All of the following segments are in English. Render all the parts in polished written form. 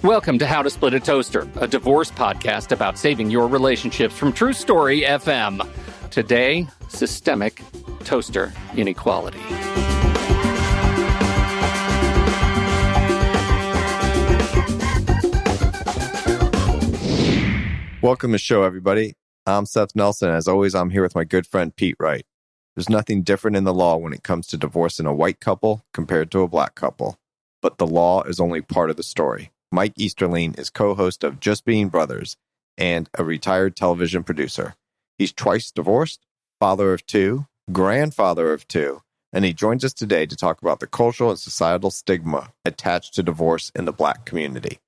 Welcome to How to Split a Toaster, a divorce podcast about saving your relationships from True Story FM. Today, systemic toaster inequality. Welcome to the show, everybody. I'm Seth Nelson. As always, I'm here with my good friend Pete Wright. There's nothing different in the law when it comes to divorcing a white couple compared to a black couple. But the law is only part of the story. Mike Easterling is co-host of Just Being Brothers and a retired television producer. He's twice divorced, father of two, grandfather of two, and he joins us today to talk about the cultural and societal stigma attached to divorce in the black community.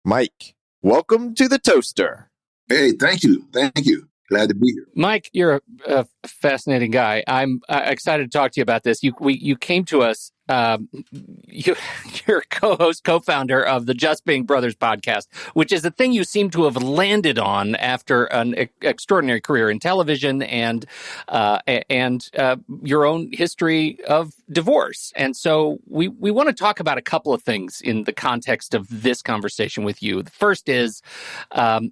Mike, welcome to the Toaster. Hey, thank you. Thank you. Glad to be here. Mike, you're a fascinating guy. I'm excited to talk to you about this. You came to us. You're co-host, co-founder of the Just Being Brothers podcast, which is a thing you seem to have landed on after an extraordinary career in television and your own history of divorce. And so we want to talk about a couple of things in the context of this conversation with you. The first is, as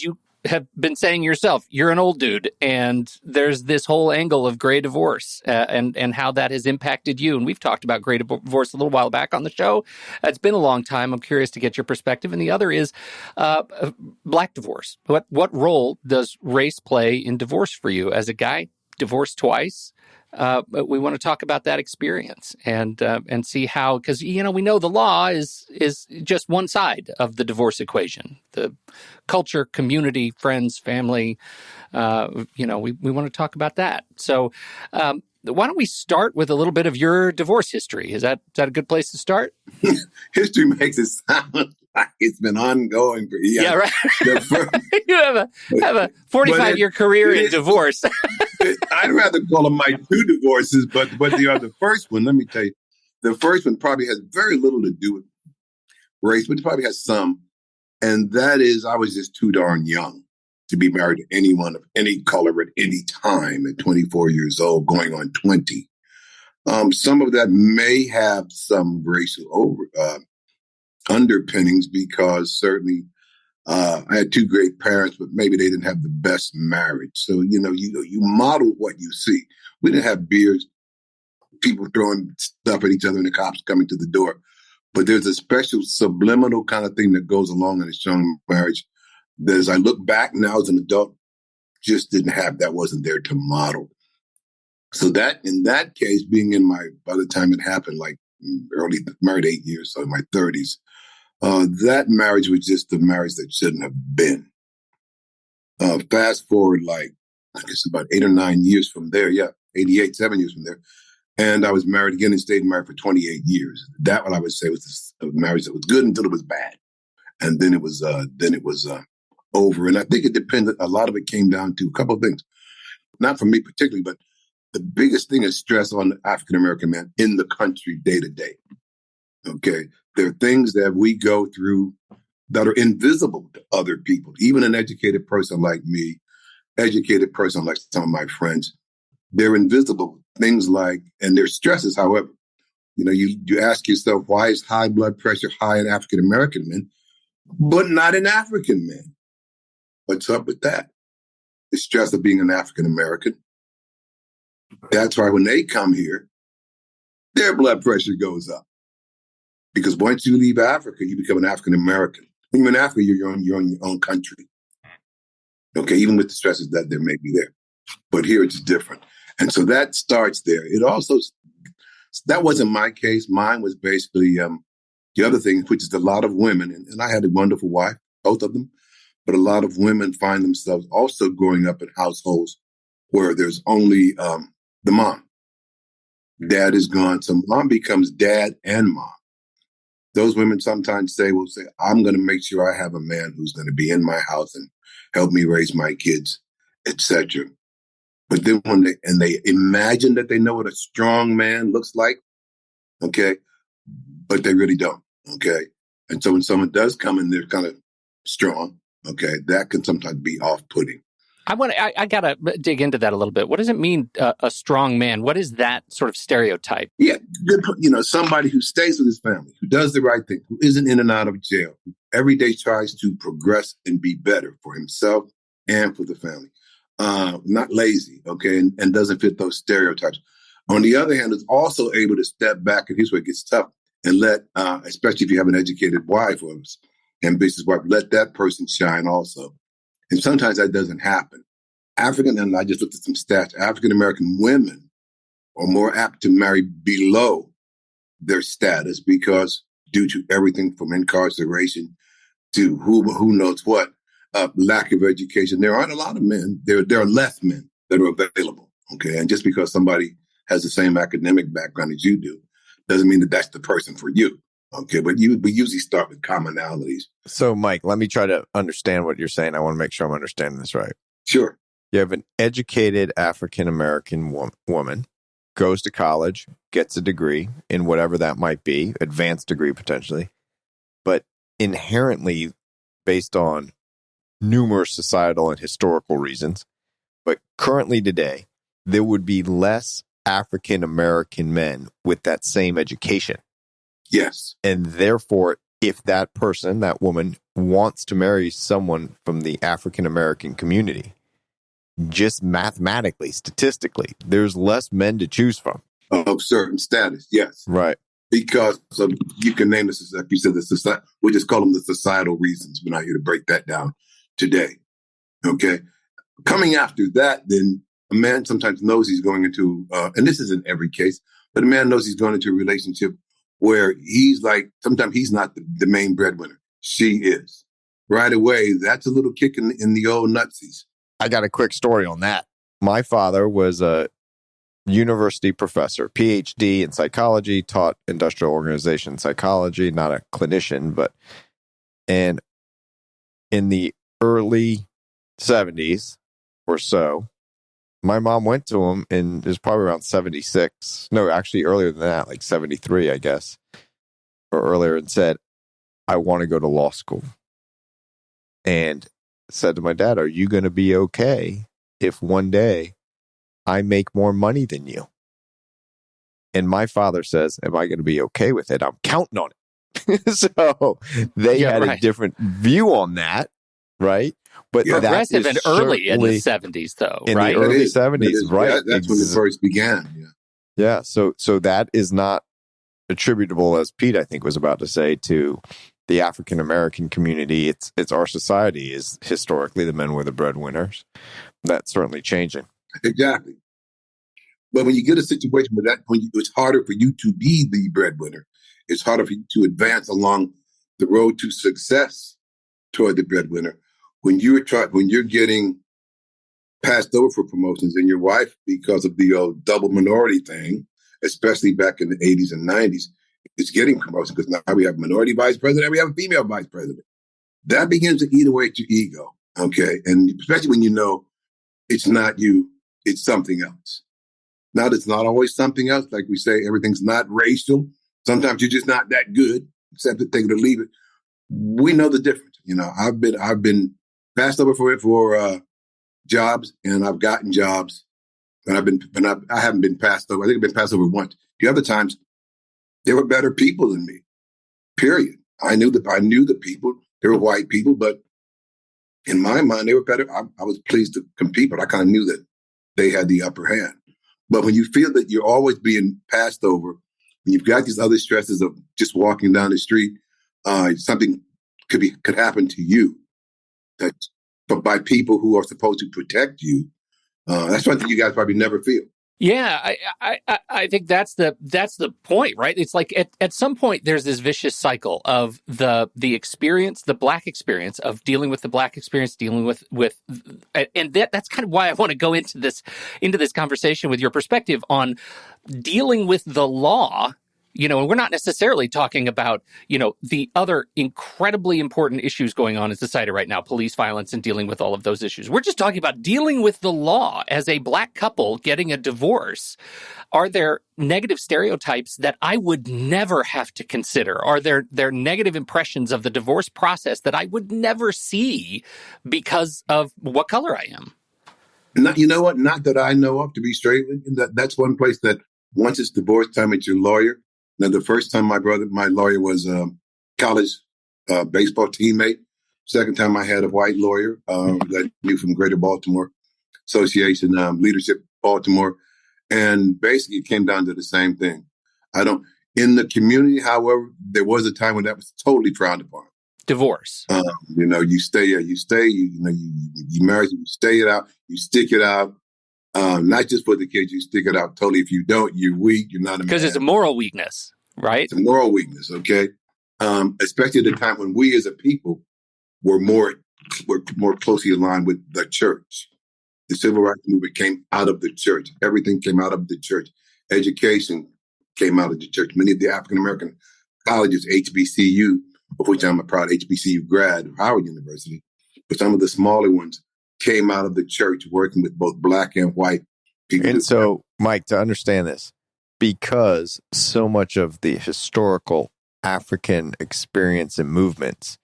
you have been saying yourself, you're an old dude, and there's this whole angle of gray divorce and how that has impacted you. And we've talked about gray divorce a little while back on the show. It's been a long time. I'm curious to get your perspective. And the other is black divorce. What role does race play in divorce for you? As a guy divorced twice, we want to talk about that experience and see how, because we know the law is just one side of the divorce equation. The culture, community, friends, family, we want to talk about that. So why don't we start with a little bit of your divorce history? Is that a good place to start? History makes it sound like it's been ongoing for years. Yeah, right. You have a 45-year career in divorce. I'd rather call them my two divorces, but the first one, let me tell you, the first one probably has very little to do with race, but it probably has some. And that is, I was just too darn young to be married to anyone of any color at any time at 24 years old, going on 20. Some of that may have some racial underpinnings because certainly I had two great parents, but maybe they didn't have the best marriage. So, you model what you see. We didn't have beers, people throwing stuff at each other and the cops coming to the door. But there's a special subliminal kind of thing that goes along in a strong marriage that as I look back now as an adult, just didn't have, that wasn't there to model. So that, in that case, being by the time it happened, like early, married 8 years, so in my 30s, that marriage was just the marriage that shouldn't have been. Fast forward, I guess about 8 or 9 years from there. Yeah, 7 years from there. And I was married again and stayed married for 28 years. That, what I would say, was a marriage that was good until it was bad. And then it was over. And I think it depended, a lot of it came down to a couple of things. Not for me particularly, but the biggest thing is stress on the African-American man in the country day to day. Okay. There are things that we go through that are invisible to other people. Even an educated person like me, educated person like some of my friends, they're invisible. Things like, and there's stresses, however, you ask yourself, why is high blood pressure high in African-American men, but not in African men? What's up with that? The stress of being an African-American. That's why when they come here, their blood pressure goes up. Because once you leave Africa, you become an African-American. When you're in Africa, you're in your own country. Okay, even with the stresses that there may be there. But here it's different. And so that starts there. It also, that wasn't my case. Mine was basically the other thing, which is a lot of women, and I had a wonderful wife, both of them, but a lot of women find themselves also growing up in households where there's only the mom. Dad is gone, so mom becomes dad and mom. Those women sometimes say, I'm going to make sure I have a man who's going to be in my house and help me raise my kids, etc. But then when they imagine that they know what a strong man looks like, okay, but they really don't, okay? And so when someone does come and they're kind of strong, okay, that can sometimes be off-putting. I gotta dig into that a little bit. What does it mean, a strong man? What is that sort of stereotype? Yeah, good, somebody who stays with his family, who does the right thing, who isn't in and out of jail, who every day tries to progress and be better for himself and for the family. Not lazy, okay, and doesn't fit those stereotypes. On the other hand, is also able to step back, and here's where it gets tough, and let, especially if you have an educated wife or ambitious wife, let that person shine also. And sometimes that doesn't happen. And I just looked at some stats, African-American women are more apt to marry below their status because due to everything from incarceration to who knows what, lack of education. There aren't a lot of men. There are less men that are available. Okay. And just because somebody has the same academic background as you do doesn't mean that that's the person for you. Okay. But we usually start with commonalities. So, Mike, let me try to understand what you're saying. I want to make sure I'm understanding this right. Sure. You have an educated African-American woman, goes to college, gets a degree in whatever that might be, advanced degree potentially, but inherently based on numerous societal and historical reasons. But currently today, there would be less African-American men with that same education. Yes. And therefore, if that person, that woman, wants to marry someone from the African-American community, just mathematically, statistically, there's less men to choose from. Of certain status, yes. Right. Because you can name this, like you said, we just call them the societal reasons. We're not here to break that down today. Okay. Coming after that, then a man sometimes knows he's going into, and this isn't every case, but a man knows he's going into a relationship where he's like, sometimes he's not the main breadwinner. She is. Right away, that's a little kick in the old nutsies. I got a quick story on that. My father was a university professor, PhD in psychology, taught industrial organization psychology, not a clinician, and in the early 70s or so, my mom went to him, and it was probably around 76. No, actually earlier than that, like 73, I guess, or earlier, and said, I want to go to law school. And said to my dad, are you going to be okay if one day I make more money than you? And my father says, am I going to be okay with it? I'm counting on it. So they had a different view on that, right? But progressive and early in the 70s, though, in right? the early 70s, right? That's when it first began. Yeah. So that is not attributable, as Pete, I think, was about to say, to the African American community. It's our society. Is historically the men were the breadwinners. That's certainly changing. Exactly. But when you get a situation where it's harder for you to be the breadwinner, it's harder for you to advance along the road to success toward the breadwinner. When you're getting passed over for promotions, and your wife, because of the old double minority thing, especially back in the 80s and 90s, is getting promotions because now we have a minority vice president and we have a female vice president. That begins to eat away at your ego, okay? And especially when you know it's not you, it's something else. Now, it's not always something else. Like we say, everything's not racial. Sometimes you're just not that good, accept it, take it or leave it. We know the difference. I've been passed over for jobs, and I've gotten jobs, and I haven't been passed over. I think I've been passed over once. The other times, they were better people than me. Period. I knew the people. They were white people, but in my mind, they were better. I was pleased to compete, but I kind of knew that they had the upper hand. But when you feel that you're always being passed over, when you've got these other stresses of just walking down the street, something could happen to you but by people who are supposed to protect you. That's one thing you guys probably never feel. Yeah, I think that's the point, right? It's like at some point there's this vicious cycle of the experience, the Black experience of dealing with the Black experience, dealing with and that's kind of why I want to go into this conversation with your perspective on dealing with the law. And we're not necessarily talking about, the other incredibly important issues going on in society right now, police violence and dealing with all of those issues. We're just talking about dealing with the law as a Black couple getting a divorce. Are there negative stereotypes that I would never have to consider? Are there negative impressions of the divorce process that I would never see because of what color I am? Not, you know what? Not that I know of, to be straight. That's one place that once it's divorce time, it's your lawyer. Now, the first time my lawyer was a college baseball teammate. Second time I had a white lawyer that I knew from Greater Baltimore Association, Leadership Baltimore. And basically it came down to the same thing. In the community, however, there was a time when that was totally frowned upon. Divorce. You stay, you marry, you stay it out, you stick it out. Not just for the kids, you stick it out totally. If you don't, you're weak, you're not a man. Because it's a moral weakness, right? It's a moral weakness, okay? Especially at the time when we as a people were more closely aligned with the church. The civil rights movement came out of the church. Everything came out of the church. Education came out of the church. Many of the African-American colleges, HBCU, of which I'm a proud HBCU grad of Howard University, but some of the smaller ones came out of the church working with both black and white people. And so, Mike, to understand this, because so much of the historical African experience and movements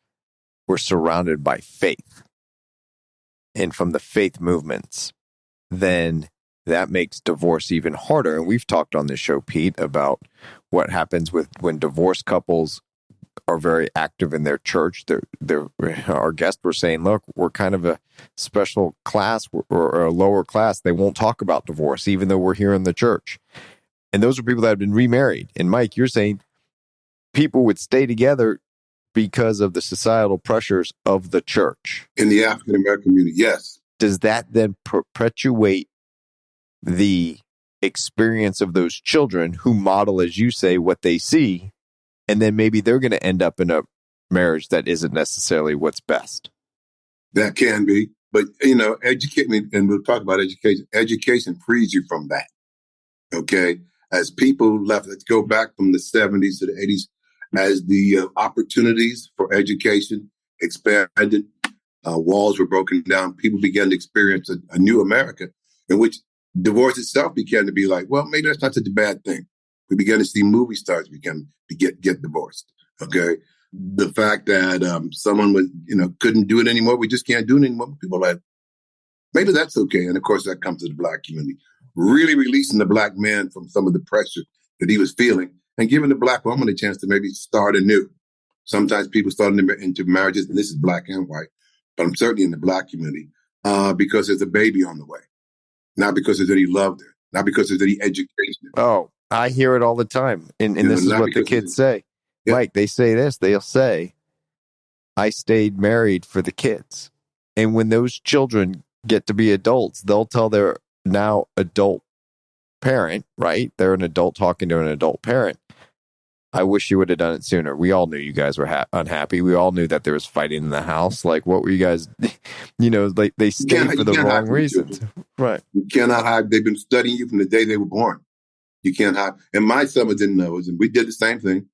were surrounded by faith, and from the faith movements, then that makes divorce even harder. And we've talked on this show, Pete, about what happens when divorced couples are very active in their church. Our guests were saying, look, we're kind of a special class or a lower class. They won't talk about divorce, even though we're here in the church. And those are people that have been remarried. And Mike, you're saying people would stay together because of the societal pressures of the church. In the African-American community, yes. Does that then perpetuate the experience of those children who model, as you say, what they see? And then maybe they're going to end up in a marriage that isn't necessarily what's best. That can be. But, educate me, and we'll talk about education. Education frees you from that. Okay? As people left, let's go back from the 70s to the 80s, as the opportunities for education expanded, walls were broken down, people began to experience a new America in which divorce itself began to be like, well, maybe that's not such a bad thing. We began to see movie stars begin to get divorced. Okay. The fact that someone was, couldn't do it anymore. We just can't do it anymore. People are like, maybe that's okay. And of course, that comes to the black community, really releasing the black man from some of the pressure that he was feeling and giving the black woman a chance to maybe start anew. Sometimes people start into marriages, and this is black and white, but I'm certainly in the black community because there's a baby on the way, not because there's any love there, not because there's any education. Oh, I hear it all the time. And this is what the kids say. Yeah. Mike, they say this. They'll say, I stayed married for the kids. And when those children get to be adults, they'll tell their now adult parent, right? They're an adult talking to an adult parent. I wish you would have done it sooner. We all knew you guys were unhappy. We all knew that there was fighting in the house. Like, what were you guys, they stayed for the wrong reasons. Right. You cannot hide. They've been studying you from the day they were born. You can't hide. And my son didn't know it, and we did the same thing.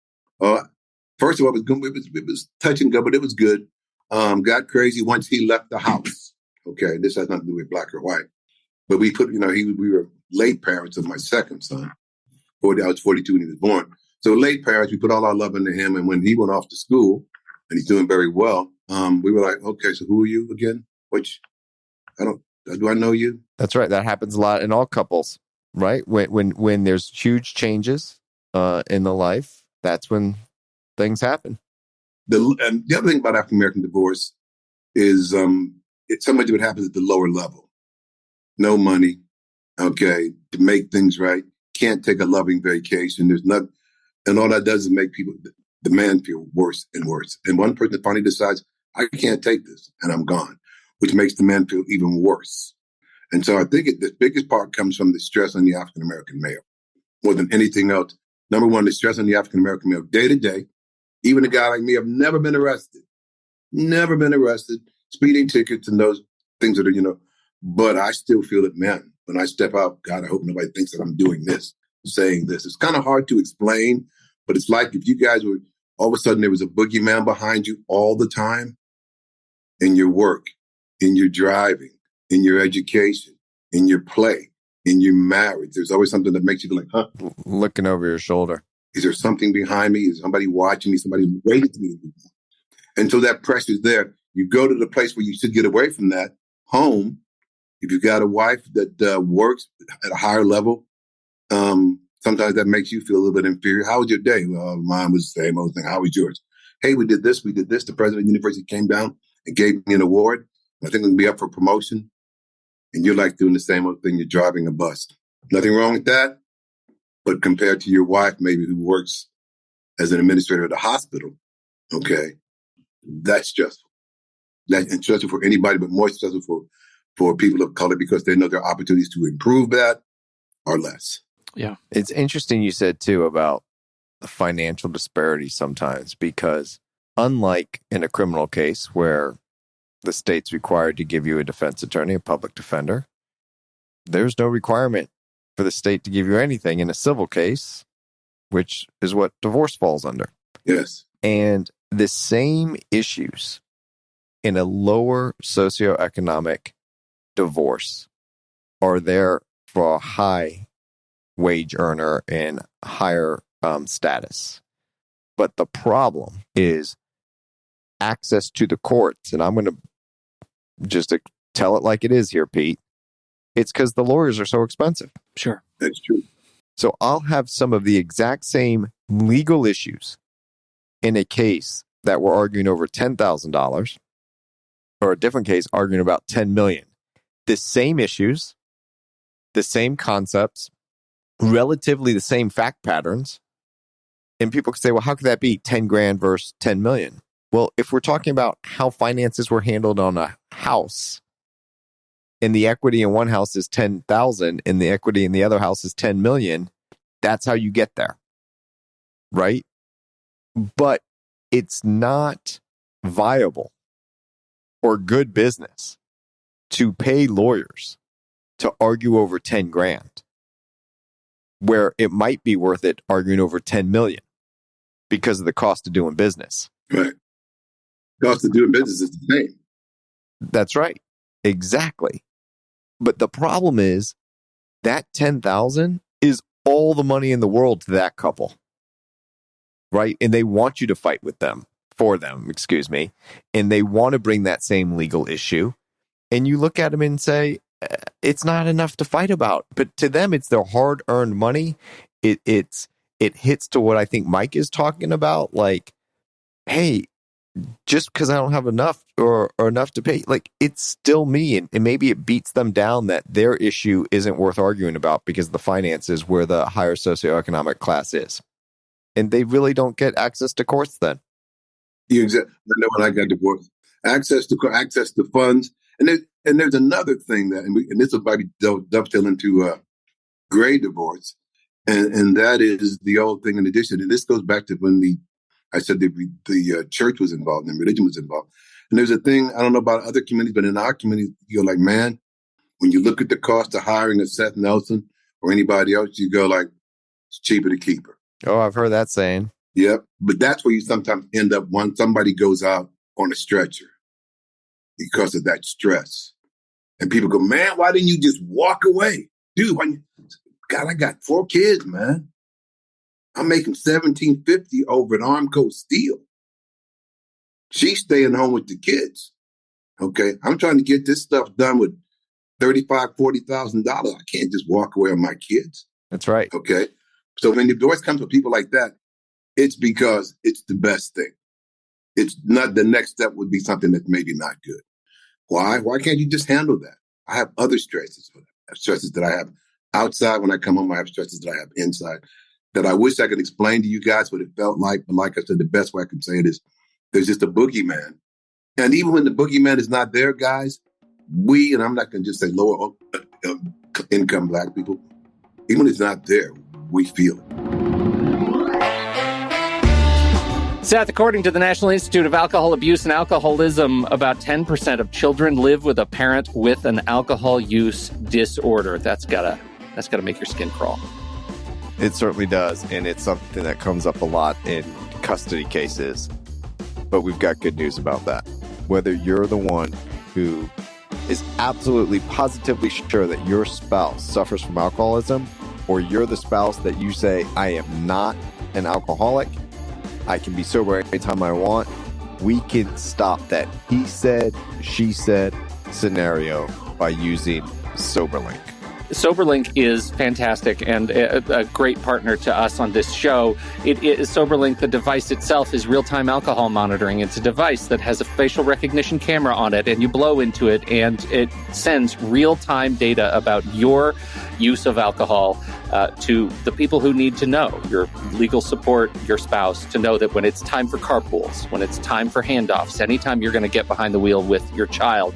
First of all, it was touch and go, but it was good. Got crazy once he left the house. Okay, this has nothing to do with black or white. But we were late parents of my second son. I was 42 when he was born. So late parents, we put all our love into him. And when he went off to school, and he's doing very well, we were like, okay, so who are you again? Do I know you? That's right. That happens a lot in all couples, right? When there's huge changes in the life, that's when things happen. And the other thing about African-American divorce is it's so much of it happens at the lower level. No money, okay, to make things right. Can't take a loving vacation. There's nothing. And all that does is make the man feel worse and worse. And one person finally decides, I can't take this, and I'm gone, which makes the man feel even worse. And so I think the biggest part comes from the stress on the African-American male more than anything else. Number one, the stress on the African-American male day to day. Even a guy like me, I've never been arrested, speeding tickets and those things that are, but I still feel it, man. When I step out, God, I hope nobody thinks that I'm doing this, saying this. It's kind of hard to explain, but it's like if you guys were, all of a sudden there was a boogeyman behind you all the time in your work, in your driving, in your education, in your play, in your marriage. There's always something that makes you go like, huh? Looking over your shoulder. Is there something behind me? Is somebody watching me? Somebody waiting for me? And so that pressure's there. You go to the place where you should get away from that, home, If you've got a wife that works at a higher level, sometimes that makes you feel a little bit inferior. How was your day? Well, mine was the same old thing. How was yours? Hey, we did this. The president of the university came down and gave me an award. I think I'm going to be up for promotion. And you're like doing the same old thing. You're driving a bus. Nothing wrong with that. But compared to your wife, maybe who works as an administrator at a hospital, okay, that's stressful. That's stressful for anybody, but more stressful for people of color because they know there are opportunities to improve that or less. Yeah. It's interesting you said, too, about the financial disparity sometimes, because unlike in a criminal case where the state's required to give you a defense attorney, a public defender, there's no requirement for the state to give you anything in a civil case, which is what divorce falls under. Yes. And the same issues in a lower socioeconomic divorce are there for a high wage earner and higher status. But the problem is access to the courts. And I'm going to just tell it like it is here, Pete. It's because the lawyers are so expensive. Sure. That's true. So I'll have some of the exact same legal issues in a case that we're arguing over $10,000, or a different case arguing about $10 million. The same issues, the same concepts, relatively the same fact patterns. And people could say, well, how could that be 10 grand versus 10 million? Well, if we're talking about how finances were handled on a house, and the equity in one house is 10,000 and the equity in the other house is 10 million, that's how you get there. Right? But it's not viable or good business to pay lawyers to argue over 10 grand, where it might be worth it arguing over 10 million because of the cost of doing business. Right. Cost of doing business is the same. That's right. Exactly. But the problem is that 10,000 is all the money in the world to that couple. Right? And they want you to fight with them, for them, excuse me. And they want to bring that same legal issue. And you look at them and say, it's not enough to fight about. But to them, it's their hard-earned money. It hits to what I think Mike is talking about. Like, hey, just because I don't have enough or enough to pay, like, it's still me. And maybe it beats them down that their issue isn't worth arguing about because the finances where the higher socioeconomic class is. And they really don't get access to courts then. You exactly. I know when I got divorced. Access to funds. And there's another thing that, and this will probably dovetail into gray divorce. And that is the old thing in addition. And this goes back to when I said the church was involved and religion was involved. And there's a thing, I don't know about other communities, but in our community, you're like, man, when you look at the cost of hiring a Seth Nelson or anybody else, you go like, it's cheaper to keep her. Oh, I've heard that saying. Yep. But that's where you sometimes end up when somebody goes out on a stretcher because of that stress. And people go, man, why didn't you just walk away? Dude, God, I got 4 kids, man. I'm making $1,750 over at Armco Steel. She's staying home with the kids. Okay. I'm trying to get this stuff done with $35,000, $40,000. I can't just walk away on my kids. That's right. Okay. So when the divorce comes with people like that, it's because it's the best thing. It's not the next step would be something that's maybe not good. Why? Why can't you just handle that? I have other stresses for that. I have stresses that I have outside when I come home. I have stresses that I have inside that I wish I could explain to you guys what it felt like. But like I said, the best way I can say it is there's just a boogeyman. And even when the boogeyman is not there, guys, and I'm not going to just say lower income Black people, even when it's not there, we feel it. Seth, according to the National Institute of Alcohol Abuse and Alcoholism, about 10% of children live with a parent with an alcohol use disorder. That's gotta make your skin crawl. It certainly does, and it's something that comes up a lot in custody cases. But we've got good news about that. Whether you're the one who is absolutely positively sure that your spouse suffers from alcoholism, or you're the spouse that you say, I am not an alcoholic, I can be sober anytime I want, we can stop that he said, she said scenario by using Soberlink? Soberlink is fantastic and a great partner to us on this show. It is Soberlink. The device itself is real-time alcohol monitoring. It's a device that has a facial recognition camera on it, and you blow into it, and it sends real-time data about your use of alcohol to the people who need to know, your legal support, your spouse, to know that when it's time for carpools, when it's time for handoffs, anytime you're going to get behind the wheel with your child,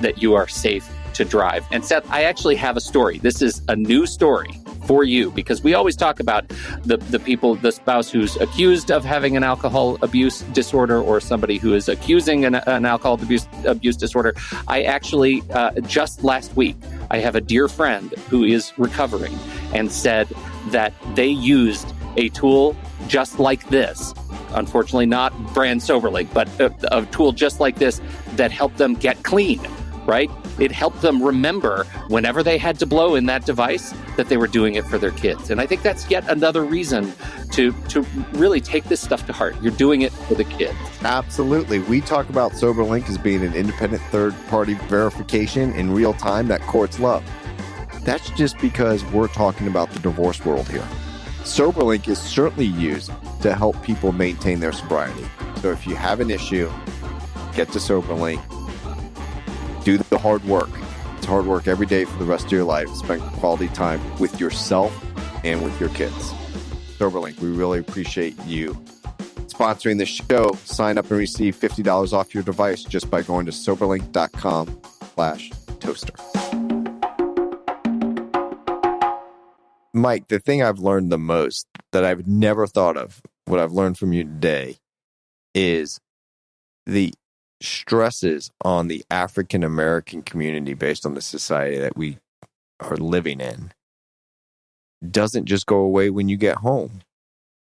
that you are safe to drive. And Seth, I actually have a story. This is a new story for you, because we always talk about the spouse who's accused of having an alcohol abuse disorder, or somebody who is accusing an alcohol abuse disorder. I actually, just last week, I have a dear friend who is recovering and said that they used a tool just like this. Unfortunately, not brand Soberlink, but a tool just like this that helped them get clean, right? It helped them remember whenever they had to blow in that device that they were doing it for their kids. And I think that's yet another reason to really take this stuff to heart. You're doing it for the kids. Absolutely. We talk about Soberlink as being an independent third-party verification in real time that courts love. That's just because we're talking about the divorce world here. Soberlink is certainly used to help people maintain their sobriety. So if you have an issue, get to Soberlink. Do the hard work. It's hard work every day for the rest of your life. Spend quality time with yourself and with your kids. Soberlink, we really appreciate you sponsoring the show. Sign up and receive $50 off your device just by going to soberlink.com/toaster. Mike, the thing I've learned the most that I've never thought of, what I've learned from you today, is the stresses on the African American community based on the society that we are living in doesn't just go away when you get home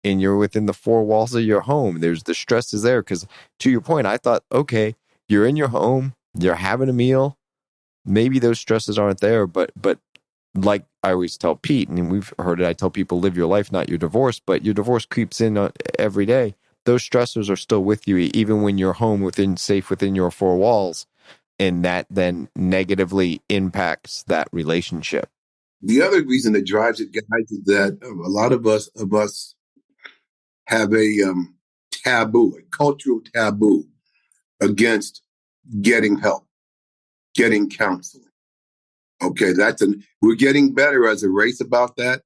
and you're within the four walls of your home. There's the stress is there, because to your point, I thought, okay, you're in your home, you're having a meal, maybe those stresses aren't there, but like I always tell Pete, and we've heard it, I tell people, live your life, not your divorce, but your divorce creeps in every day. Those stressors are still with you, even when you're home safe within your four walls. And that then negatively impacts that relationship. The other reason that drives it, guys, is that a lot of us have a taboo, a cultural taboo against getting help, getting counseling. Okay, we're getting better as a race about that.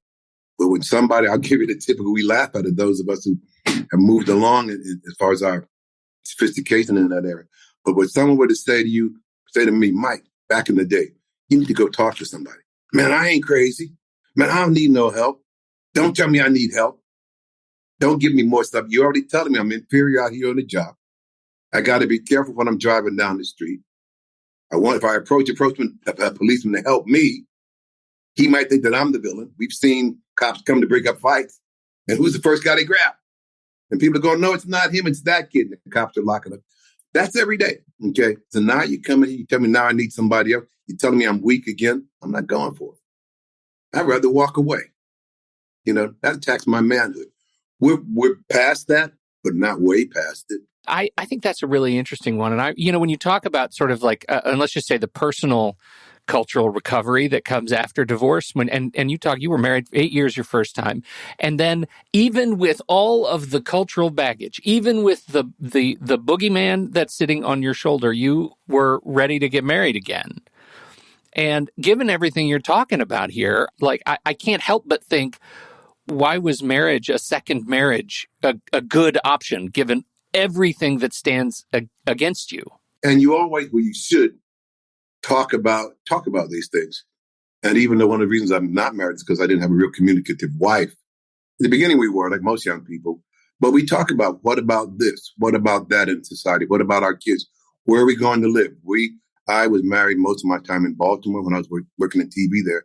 But when I'll give you the typical, we laugh at it, those of us who have moved along as far as our sophistication in that area. But when someone were to say to me, Mike, back in the day, you need to go talk to somebody. Man, I ain't crazy. Man, I don't need no help. Don't tell me I need help. Don't give me more stuff. You're already telling me I'm inferior out here on the job. I got to be careful when I'm driving down the street. If I approach a policeman to help me, he might think that I'm the villain. We've seen cops come to break up fights. And who's the first guy they grab? And people are going, no, it's not him, it's that kid. And the cops are locking up. That's every day. Okay. So now you come in here, you tell me now I need somebody else. You're telling me I'm weak again. I'm not going for it. I'd rather walk away. That attacks my manhood. We're past that, but not way past it. I think that's a really interesting one. And when you talk about sort of like, and let's just say the personal cultural recovery that comes after divorce, you were married 8 years your first time. And then even with all of the cultural baggage, even with the boogeyman that's sitting on your shoulder, you were ready to get married again. And given everything you're talking about here, like I can't help but think, why was marriage, a second marriage, a good option given everything that stands against you? And you should talk about these things. And even though one of the reasons I'm not married is because I didn't have a real communicative wife. In the beginning, we were, like most young people. But we talk about, what about this? What about that in society? What about our kids? Where are we going to live? I was married most of my time in Baltimore when I was working in TV there.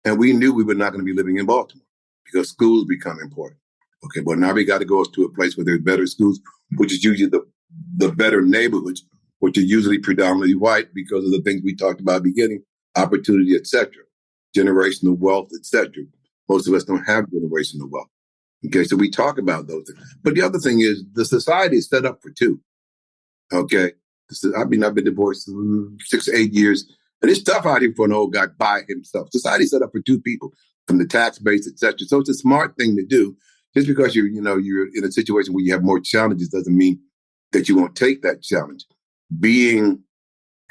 And we knew we were not going to be living in Baltimore because schools become important. Okay, but now we got to go to a place where there's better schools, which is usually the better neighborhoods, which are usually predominantly white because of the things we talked about at the beginning, opportunity, etc., generational wealth, etc. Most of us don't have generational wealth. Okay, so we talk about those things. But the other thing is the society is set up for two. Okay, I've been divorced 6 to 8 years. And it's tough out here for an old guy by himself. Society's set up for two people, from the tax base, etc. So it's a smart thing to do. Just because you're in a situation where you have more challenges doesn't mean that you won't take that challenge.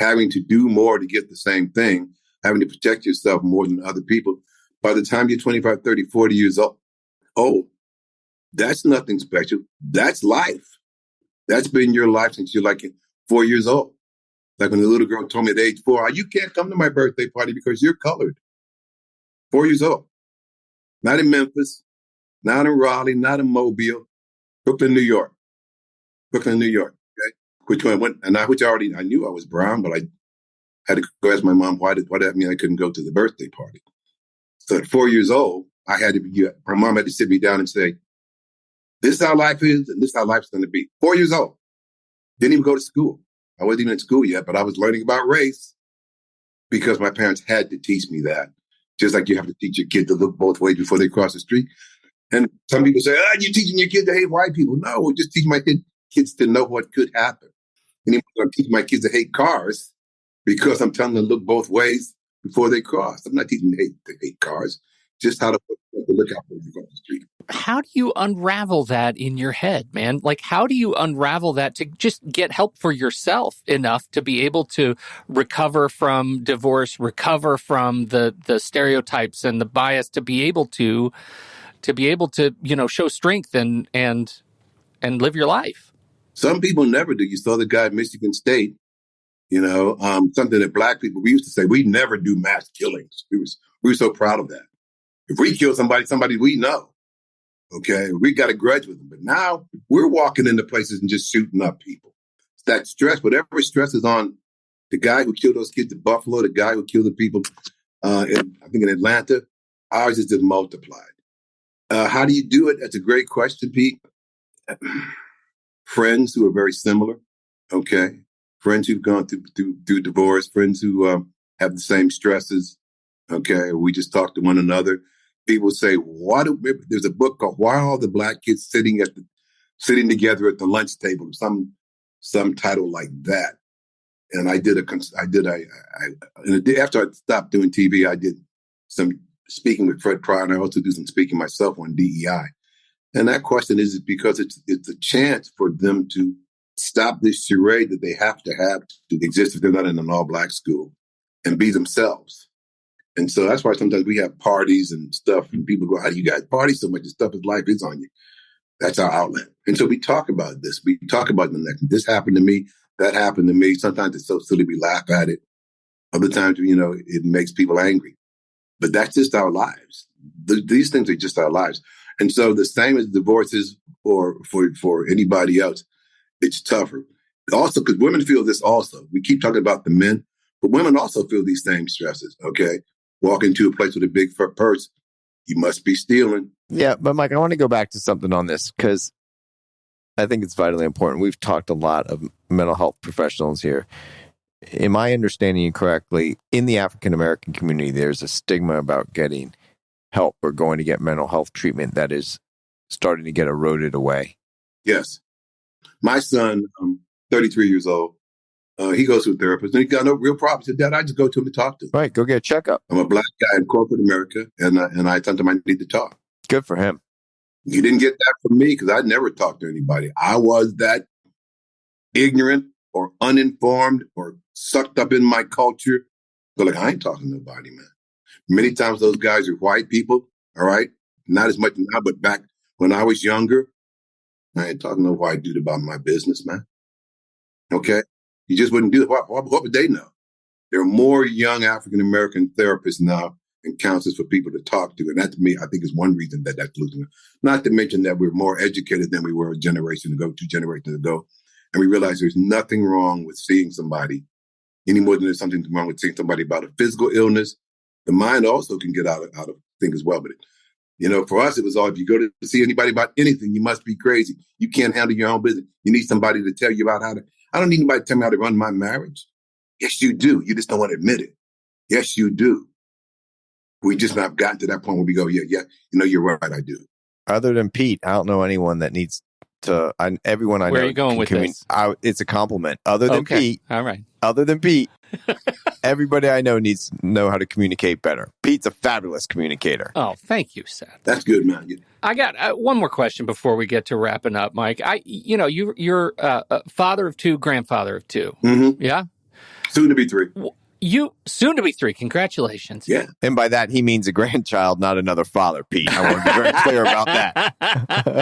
Having to do more to get the same thing, having to protect yourself more than other people. By the time you're 25, 30, 40 years old, that's nothing special. That's life. That's been your life since you're like 4 years old. Like when the little girl told me at age 4, you can't come to my birthday party because you're colored. 4 years old. Not in Memphis, not in Raleigh, not in Mobile, Brooklyn, New York. Brooklyn, New York. Okay? Which I knew I was brown, but I had to go ask my mom, why did that mean I couldn't go to the birthday party? So at 4 years old, my mom had to sit me down and say, this is how life is, and this is how life's going to be. 4 years old. Didn't even go to school. I wasn't even in school yet, but I was learning about race because my parents had to teach me that. Just like you have to teach your kid to look both ways before they cross the street. And some people say, you're teaching your kid to hate white people. No, we're just teaching my kids to know what could happen. And I'm teaching my kids to hate cars because I'm telling them to look both ways before they cross. I'm not teaching them to hate cars, just how to look out when you cross the street. How do you unravel that in your head, man? Like, how do you unravel that to just get help for yourself enough to be able to recover from divorce, recover from the stereotypes and the bias, to be able to show strength and live your life? Some people never do. You saw the guy at Michigan State, something that Black people, we used to say, we never do mass killings. We were so proud of that. If we kill somebody we know. Okay, we got a grudge with them. But now we're walking into places and just shooting up people. That stress, whatever stress is on the guy who killed those kids in Buffalo, the guy who killed the people, in Atlanta, ours is just multiplied. How do you do it? That's a great question, Pete. Friends who are very similar, okay? Friends who've gone through divorce, friends who have the same stresses, okay? We just talk to one another. People say, there's a book called "Why Are All the Black Kids Sitting Together at the Lunch Table?" Some title like that. And after I stopped doing TV, I did some speaking with Fred Pryor, and I also do some speaking myself on DEI. And that question is because it's a chance for them to stop this charade that they have to exist if they're not in an all-Black school, and be themselves. And so that's why sometimes we have parties and stuff, and people go, how do you guys party so much? The stuff is life is on you. That's our outlet. And so we talk about this. We talk about the next. This happened to me. That happened to me. Sometimes it's so silly we laugh at it. Other times, it makes people angry. But that's just our lives. These things are just our lives. And so the same as divorces or for anybody else, it's tougher. Also, because women feel this also. We keep talking about the men, but women also feel these same stresses, okay? Walk into a place with a big purse, you must be stealing. Yeah, but Mike, I want to go back to something on this because I think it's vitally important. We've talked a lot of mental health professionals here. Am I understanding you correctly? In the African American community, there's a stigma about getting help or going to get mental health treatment that is starting to get eroded away. Yes. My son, 33 years old, he goes to a therapist and he got no real problems. He said, Dad, I just go to him to talk to him. Right, go get a checkup. I'm a Black guy in corporate America, and I sometimes I need to talk. Good for him. He didn't get that from me because I never talked to anybody. I was that ignorant or uninformed or sucked up in my culture. But I ain't talking to nobody, man. Many times those guys are white people, all right? Not as much now, but back when I was younger, I ain't talking to no white dude about my business, man. Okay? You just wouldn't do it. What would they know? There are more young African-American therapists now and counselors for people to talk to. And that, to me, I think is one reason that's losing. Not to mention that we're more educated than we were a generation ago, 2 generations ago. And we realize there's nothing wrong with seeing somebody any more than there's something wrong with seeing somebody about a physical illness. The mind also can get out of things as well. But, for us, it was all, if you go to see anybody about anything, you must be crazy. You can't handle your own business. You need somebody to tell you about I don't need anybody to tell me how to run my marriage. Yes, you do. You just don't want to admit it. Yes, you do. We just not gotten to that point where we go, yeah, you're right, I do. Other than Pete, I don't know anyone that needs everyone I know. Where are you going with this? It's a compliment. Other than Pete. All right. Other than Pete, Everybody I know needs to know how to communicate better. Pete's a fabulous communicator. Oh, thank you, Seth. That's good, man. I got one more question before we get to wrapping up, Mike. You're father of two, grandfather of two. Mm-hmm. Yeah? Soon to be 3. You soon to be 3. Congratulations. Yeah. And by that, he means a grandchild, not another father, Pete. I want to be very clear about that.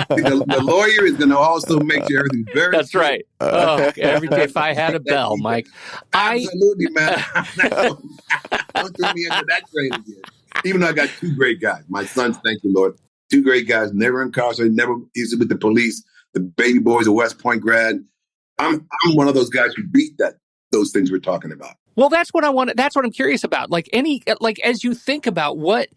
The lawyer is going to also make sure everything's very That's clear. right. Oh, every day if I had a bell, Mike. Absolutely, man. Don't throw me into that train again. Even though I got 2 great guys. My sons, thank you, Lord. 2 great guys, never incarcerated, never easy with the police. The baby boys, a West Point grad. I'm one of those guys who beat those things we're talking about. Well, that's what I'm curious about. As you think about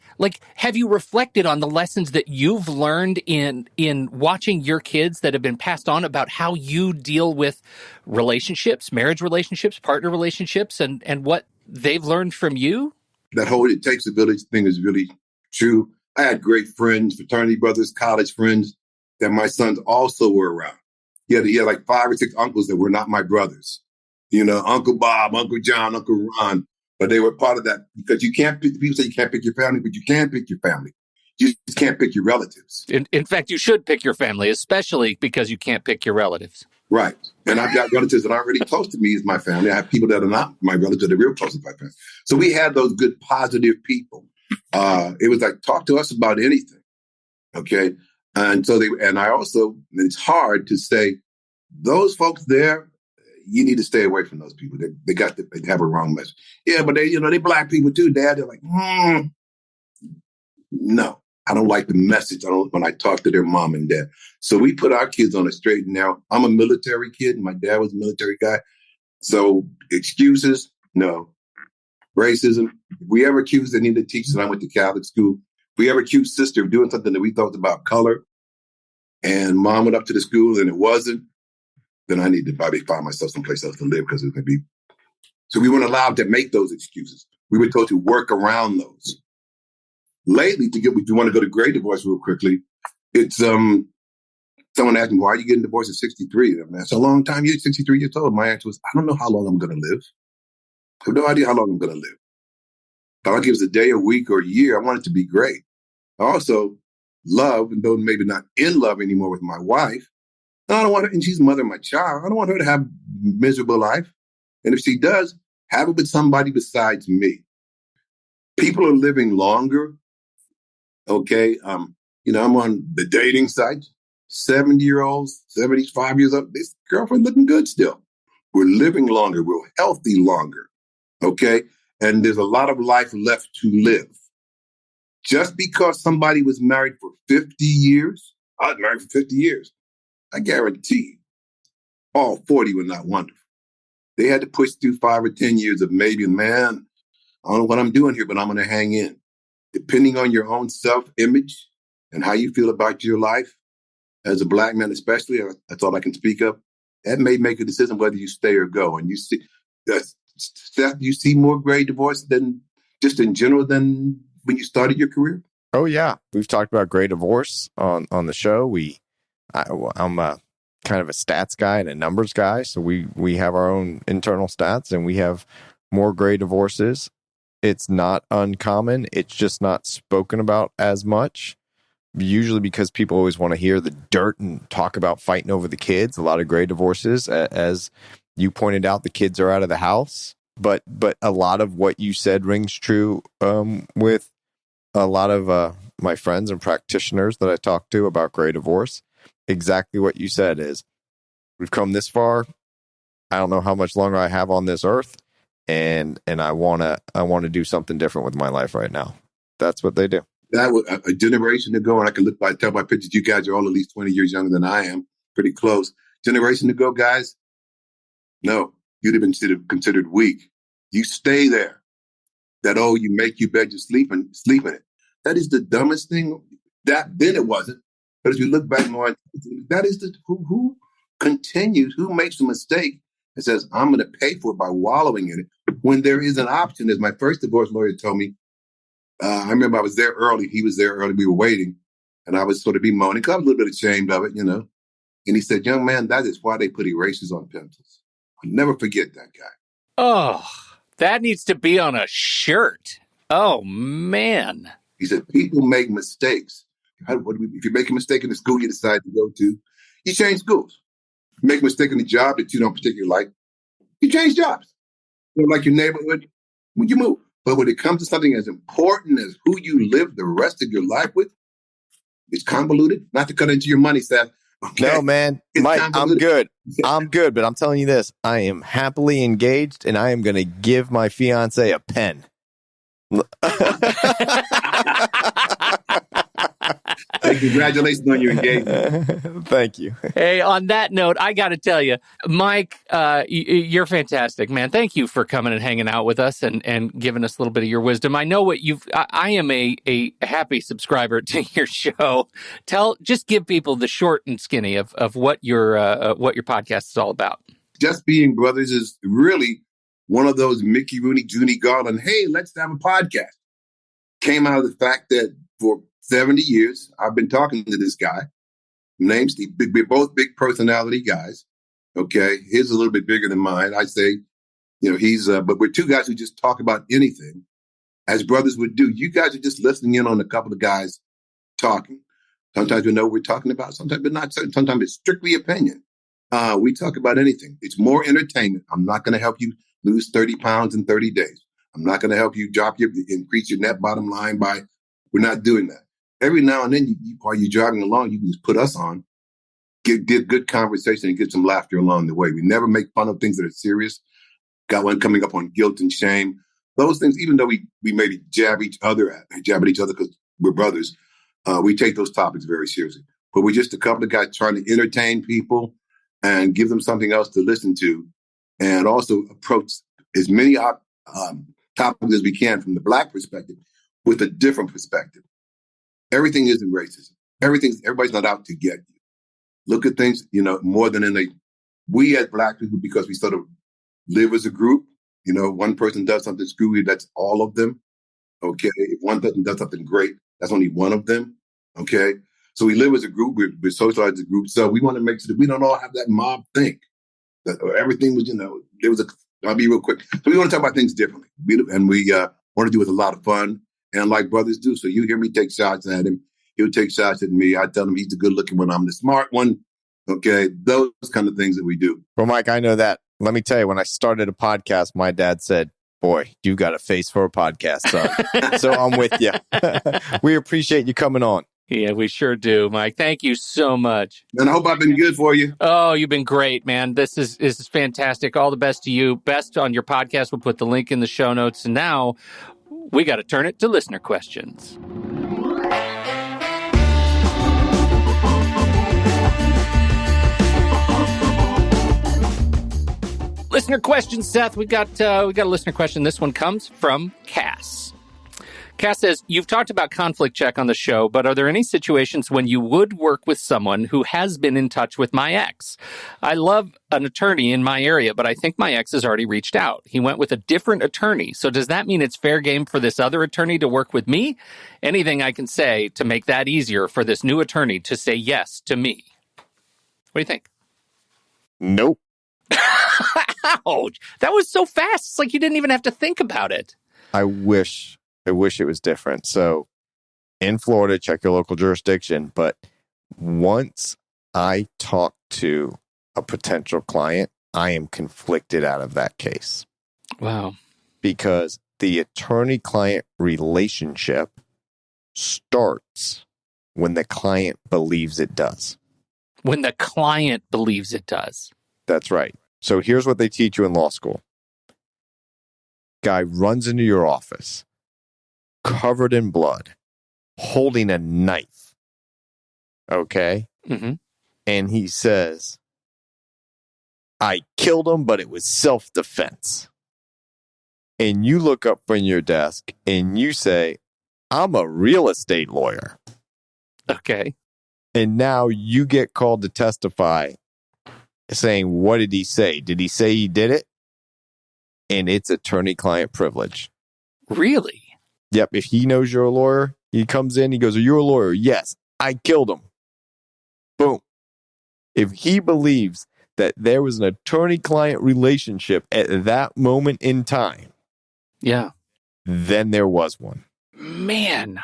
have you reflected on the lessons that you've learned in watching your kids that have been passed on about how you deal with relationships, marriage relationships, partner relationships, and what they've learned from you? That whole "it takes a village" thing is really true. I had great friends, fraternity brothers, college friends that my sons also were around. He had like 5 or 6 uncles that were not my brothers. Uncle Bob, Uncle John, Uncle Ron, but they were part of that because people say you can't pick your family, but you can pick your family. You just can't pick your relatives. In fact, you should pick your family, especially because you can't pick your relatives. Right. And I've got relatives that aren't really close to me as my family. I have people that are not my relatives that are real close to my family. So we had those good, positive people. It was like, talk to us about anything. Okay. And so it's hard to say, those folks there, you need to stay away from those people. They have a wrong message. Yeah, but they Black people too, Dad. They're like, no, I don't like the message. When I talk to their mom and dad. So we put our kids on a straight and narrow. I'm a military kid. And my dad was a military guy. So excuses, no. Racism. If we ever accused any of the teachers, and I went to Catholic school. If we ever accused sister of doing something that we thought was about color, and mom went up to the school and it wasn't, then I need to probably find myself someplace else to live because it could be. So we weren't allowed to make those excuses. We were told to work around those. Lately, if you want to go to great divorce real quickly, it's someone asked me, why are you getting divorced at 63? And that's a long time. You're 63 years old. My answer was, I don't know how long I'm going to live. I have no idea how long I'm going to live. If I'll give us a day, a week, or a year, I want it to be great. I also love, and though maybe not in love anymore with my wife, I don't want her, and she's the mother of my child. I don't want her to have a miserable life. And if she does, have it with somebody besides me. People are living longer. Okay. I'm on the dating site, 70-year-olds, 75 years old. This girlfriend looking good still. We're living longer. We're healthy longer. Okay. And there's a lot of life left to live. Just because somebody was married for 50 years, I was married for 50 years. I guarantee all 40 were not wonderful. They had to push through 5 or 10 years of maybe, man, I don't know what I'm doing here, but I'm going to hang in. Depending on your own self-image and how you feel about your life, as a Black man especially, that's all I can speak of, that may make a decision whether you stay or go. And you see, Seth, you see more gray divorce than just in general than when you started your career? Oh, yeah. We've talked about gray divorce on the show. I'm a kind of a stats guy and a numbers guy. So we have our own internal stats and we have more gray divorces. It's not uncommon. It's just not spoken about as much, usually because people always want to hear the dirt and talk about fighting over the kids. A lot of gray divorces, as you pointed out, the kids are out of the house. But a lot of what you said rings true with a lot of my friends and practitioners that I talk to about gray divorce. Exactly what you said is, we've come this far. I don't know how much longer I have on this earth, and I want to do something different with my life right now. That's what they do. That was a generation ago, and I can tell by pictures, you guys are all at least 20 years younger than I am, pretty close. Generation ago, guys, no, you'd have been considered weak. You stay there. You make your bed, you sleep in it. That is the dumbest thing. Then it wasn't. But as you look back more, that is who continues, who makes the mistake and says, I'm going to pay for it by wallowing in it, when there is an option. As my first divorce lawyer told me, I remember I was there early. He was there early. We were waiting. And I was sort of bemoaning because I was a little bit ashamed of it, And he said, young man, that is why they put erasers on pencils. I'll never forget that guy. Oh, That needs to be on a shirt. Oh, man. He said, people make mistakes. If you make a mistake in the school you decide to go to, you change schools. You make a mistake in the job that you don't particularly like, you change jobs. You don't like your neighborhood, you move. But when it comes to something as important as who you live the rest of your life with, it's convoluted. Not to cut into your money, Seth. Okay? No, man. It's Mike, convoluted. I'm good. But I'm telling you this. I am happily engaged, and I am going to give my fiance a pen. Hey, congratulations on your engagement. Thank you. Hey, on that note, I got to tell you, Mike, you're fantastic, man. Thank you for coming and hanging out with us and giving us a little bit of your wisdom. I know what I am a happy subscriber to your show. Just give people the short and skinny of what your podcast is all about. Just Being Brothers is really one of those Mickey Rooney, Junie Garland, hey, let's have a podcast. Came out of the fact that for 70 years, I've been talking to this guy. Named Steve. We're both big personality guys. Okay. His a little bit bigger than mine. I say, but we're two guys who just talk about anything as brothers would do. You guys are just listening in on a couple of guys talking. Sometimes we know what we're talking about. Sometimes we're not certain. Sometimes it's strictly opinion. We talk about anything. It's more entertainment. I'm not going to help you lose 30 pounds in 30 days. I'm not going to help you increase your net bottom line we're not doing that. Every now and then, while you're driving along, you can just put us on, get good conversation and get some laughter along the way. We never make fun of things that are serious. Got one coming up on guilt and shame. Those things, even though we maybe jab at each other because we're brothers, we take those topics very seriously. But we're just a couple of guys trying to entertain people and give them something else to listen to, and also approach as many topics as we can from the Black perspective with a different perspective. Everything isn't racism. Everybody's not out to get you. Look at things, more than we as Black people, because we sort of live as a group. One person does something screwy, that's all of them. Okay. If one person does something great, that's only one of them. Okay. So we live as a group. We're socialized as a group. So we want to make sure that we don't all have that mob think that everything was, I'll be real quick. So we want to talk about things differently. We want to do it with a lot of fun. And like brothers do. So you hear me take shots at him. He'll take shots at me. I tell him he's the good looking one. I'm the smart one. Okay. Those kind of things that we do. Well, Mike, I know that. Let me tell you, when I started a podcast, my dad said, boy, you got a face for a podcast, son. So I'm with you. We appreciate you coming on. Yeah, we sure do, Mike. Thank you so much. And I hope I've been good for you. Oh, you've been great, man. This is fantastic. All the best to you. Best on your podcast. We'll put the link in the show notes. And now we got to turn it to listener questions. Listener question, Seth. We got a listener question. This one comes from Cass. Cass says, you've talked about conflict check on the show, but are there any situations when you would work with someone who has been in touch with my ex? I love an attorney in my area, but I think my ex has already reached out. He went with a different attorney. So does that mean it's fair game for this other attorney to work with me? Anything I can say to make that easier for this new attorney to say yes to me? What do you think? Nope. Ouch. That was so fast. It's like you didn't even have to think about it. I wish it was different. So in Florida, check your local jurisdiction. But once I talk to a potential client, I am conflicted out of that case. Wow. Because the attorney-client relationship starts when the client believes it does. When the client believes it does. That's right. So here's what they teach you in law school. Guy runs into your office, covered in blood, holding a knife. Okay? Mm-hmm. And he says, I killed him, but it was self-defense. And you look up from your desk and you say, I'm a real estate lawyer. Okay. And now you get called to testify saying, what did he say? Did he say he did it? And it's attorney-client privilege. Really? Yep. If he knows you're a lawyer, he comes in, he goes, are you a lawyer? Yes, I killed him. Boom. If he believes that there was an attorney-client relationship at that moment in time, Yeah. then there was one. Man.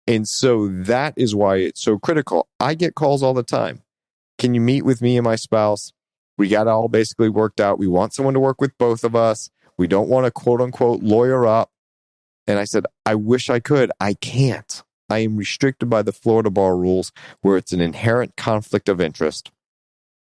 And so that is why it's so critical. I get calls all the time. Can you meet with me and my spouse? We got it all basically worked out. We want someone to work with both of us. We don't want to quote unquote lawyer up. And I said, I wish I could. I can't. I am restricted by the Florida bar rules where it's an inherent conflict of interest.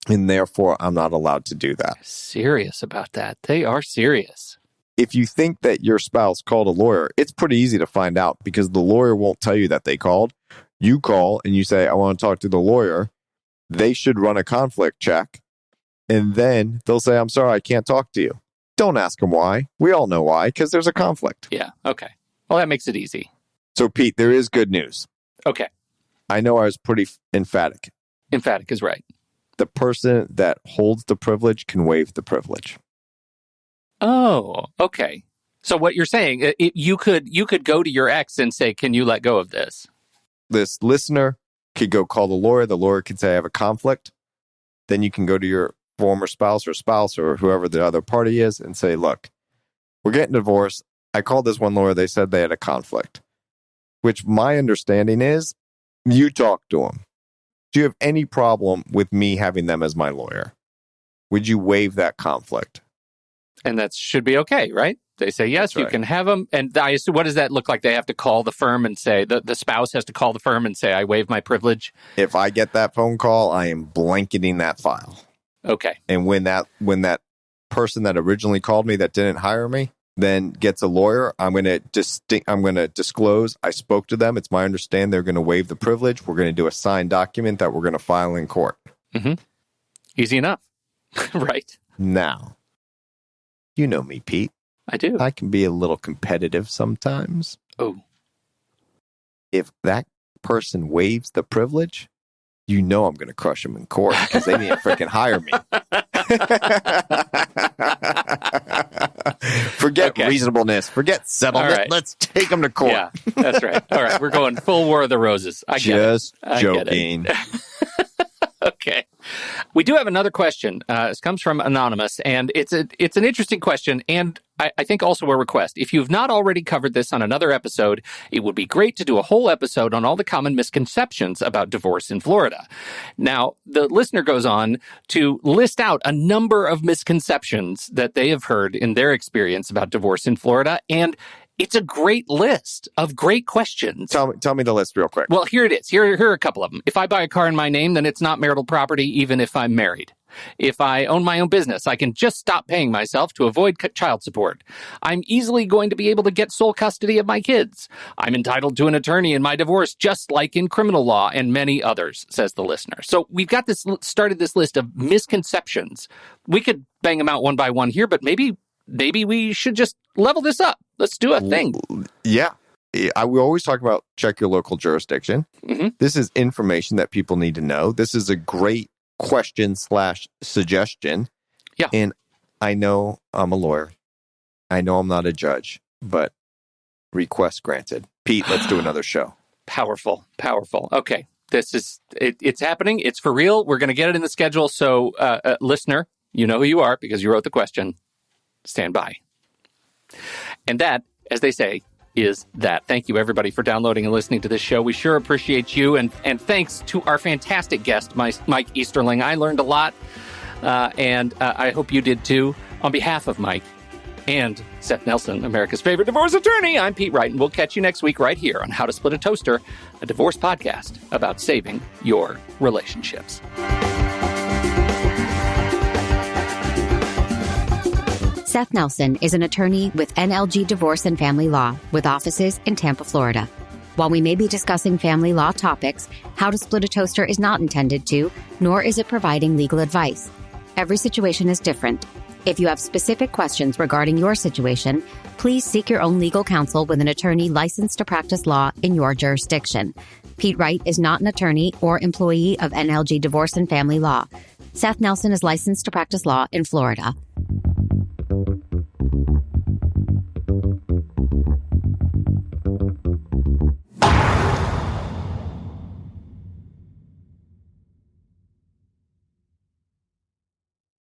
And therefore, I'm not allowed to do that. Serious about that. They are serious. If you think that your spouse called a lawyer, it's pretty easy to find out because the lawyer won't tell you that they called. You call and you say, I want to talk to the lawyer. They should run a conflict check. And then they'll say, I'm sorry, I can't talk to you. Don't ask them why. We all know why, because there's a conflict. Yeah. Okay. Well, that makes it easy. So, Pete, there is good news. Okay. I know I was pretty emphatic. Emphatic is right. The person that holds the privilege can waive the privilege. Oh, okay. So what you're saying, you could go to your ex and say, can you let go of this? This listener could go call the lawyer. The lawyer could say, I have a conflict. Then you can go to your former spouse or whoever the other party is and say, look, we're getting divorced. I called this one lawyer. They said they had a conflict, which my understanding is you talk to them. Do you have any problem with me having them as my lawyer? Would you waive that conflict? And that should be okay, right? They say, yes, you can have them. And I assume, what does that look like? They have to call the firm and say, the spouse has to call the firm and say, I waive my privilege. If I get that phone call, I am blanketing that file. Okay. And when that person that originally called me that didn't hire me then gets a lawyer, I'm going to disclose I spoke to them. It's my understanding they're going to waive the privilege. We're going to do a signed document that we're going to file in court. Mm-hmm. Easy enough. Right. Now, you know me, Pete. I do. I can be a little competitive sometimes. Oh. If that person waives the privilege, you know I'm going to crush them in court because they didn't freaking hire me. Forget reasonableness. Forget settlement. Right. Let's take them to court. Yeah, that's right. All right, we're going full War of the Roses. I get it. Just joking. Okay. We do have another question. This comes from Anonymous, and it's an interesting question, and I think also a request. If you've not already covered this on another episode, it would be great to do a whole episode on all the common misconceptions about divorce in Florida. Now, the listener goes on to list out a number of misconceptions that they have heard in their experience about divorce in Florida, and it's a great list of great questions. Tell me the list real quick. Well, here it is. Here are a couple of them. If I buy a car in my name, then it's not marital property, even if I'm married. If I own my own business, I can just stop paying myself to avoid child support. I'm easily going to be able to get sole custody of my kids. I'm entitled to an attorney in my divorce, just like in criminal law, and many others, says the listener. So we've got started this list of misconceptions. We could bang them out one by one here, but maybe we should just level this up. Let's do a thing. Yeah. We always talk about check your local jurisdiction. Mm-hmm. This is information that people need to know. This is a great question/suggestion. Yeah. And I know I'm a lawyer. I know I'm not a judge, but request granted. Pete, let's do another show. Powerful. Okay. This is, it's happening. It's for real. We're going to get it in the schedule. So, listener, you know who you are because you wrote the question. Stand by. And that, as they say, is that. Thank you, everybody, for downloading and listening to this show. We sure appreciate you. And thanks to our fantastic guest, Mike Easterling. I learned a lot, and I hope you did too. On behalf of Mike and Seth Nelson, America's favorite divorce attorney, I'm Pete Wright, and we'll catch you next week right here on How to Split a Toaster, a divorce podcast about saving your relationships. Seth Nelson is an attorney with NLG Divorce and Family Law with offices in Tampa, Florida. While we may be discussing family law topics, How to Split a Toaster is not intended to, nor is it providing legal advice. Every situation is different. If you have specific questions regarding your situation, please seek your own legal counsel with an attorney licensed to practice law in your jurisdiction. Pete Wright is not an attorney or employee of NLG Divorce and Family Law. Seth Nelson is licensed to practice law in Florida.